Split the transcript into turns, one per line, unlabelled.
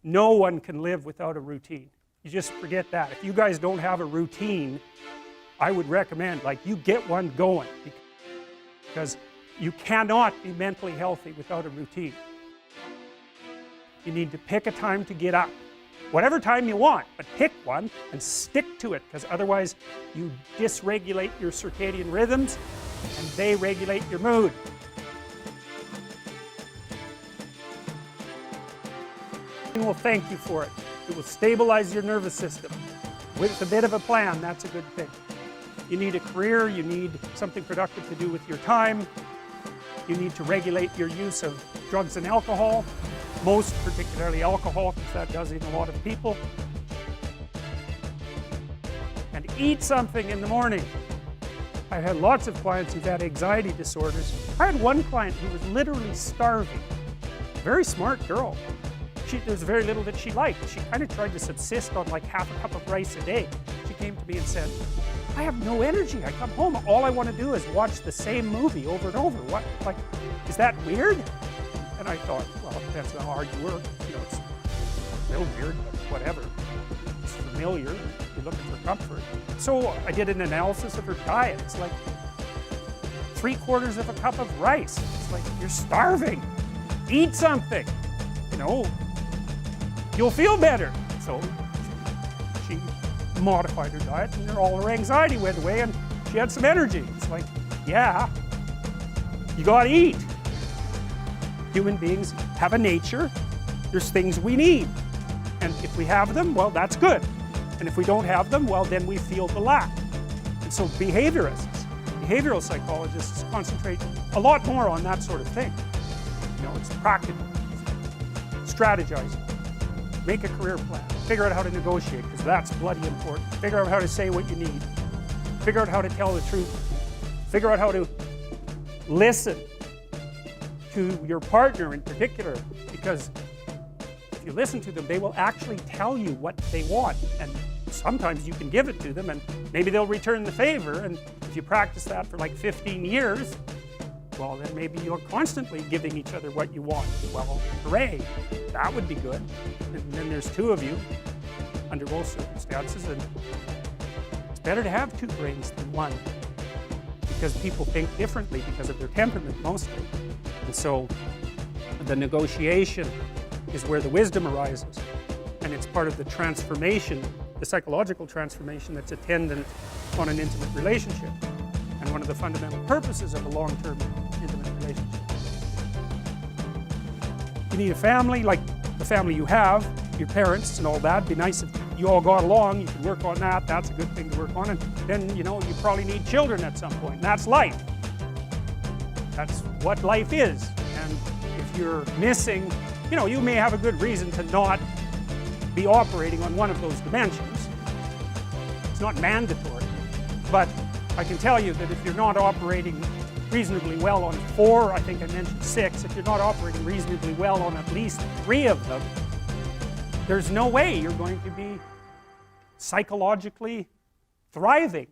No one can live without a routine. You just forget that. If you guys don't have a routine, I would recommend, like, you get one going, because you cannot be mentally healthy without a routine. You need to pick a time to get up. Whatever time you want, but pick one and stick to it, because otherwise you dysregulate your circadian rhythms and they regulate your mood. It will thank you for it. It will stabilize your nervous system. With a bit of a plan, that's a good thing. You need a career, you need something productive to do with your time, you need to regulate your use of drugs and alcohol, most particularly alcohol, because that does in a lot of people. And eat something in the morning. I've had lots of clients who've had anxiety disorders. I had one client who was literally starving. Very smart girl. There was very little that she liked. She kind of tried to subsist on like half a cup of rice a day. She came to me and said, I have no energy. I come home, all I want to do is watch the same movie over and over. What, like, is that weird? And I thought, well, it depends on how hard you work. You know, it's a little weird, but whatever. It's familiar. You're looking for comfort. So I did an analysis of her diet. It's like 3/4 of a cup of rice. It's like, you're starving. Eat something. You know, you'll feel better. So she modified her diet, and all her anxiety went away, and she had some energy. It's like, yeah, you gotta eat. Human beings have a nature. There's things we need. And if we have them, well, that's good. And if we don't have them, well, then we feel the lack. And so behavioral psychologists concentrate a lot more on that sort of thing. You know, it's practical. Strategize. Make a career plan. Figure out how to negotiate, because that's bloody important. Figure out how to say what you need. Figure out how to tell the truth. Figure out how to listen to your partner in particular, because if you listen to them, they will actually tell you what they want, and sometimes you can give it to them and maybe they'll return the favor, and if you practice that for like 15 years, well, then maybe you're constantly giving each other what you want. Well, hooray, that would be good. And then there's two of you under most circumstances, and it's better to have two brains than one, because people think differently because of their temperament mostly. And so the negotiation is where the wisdom arises, and it's part of the transformation, the psychological transformation that's attendant on an intimate relationship, and one of the fundamental purposes of a long-term intimate relationship. You need a family, like the family you have, your parents and all that. It'd be nice if you all got along, you can work on that, that's a good thing to work on, and then, you know, you probably need children at some point, and that's life. That's what life is. And if you're missing, you know, you may have a good reason to not be operating on one of those dimensions. It's not mandatory, but I can tell you that if you're not operating reasonably well on 4, I think I mentioned 6, if you're not operating reasonably well on at least 3 of them, there's no way you're going to be psychologically thriving.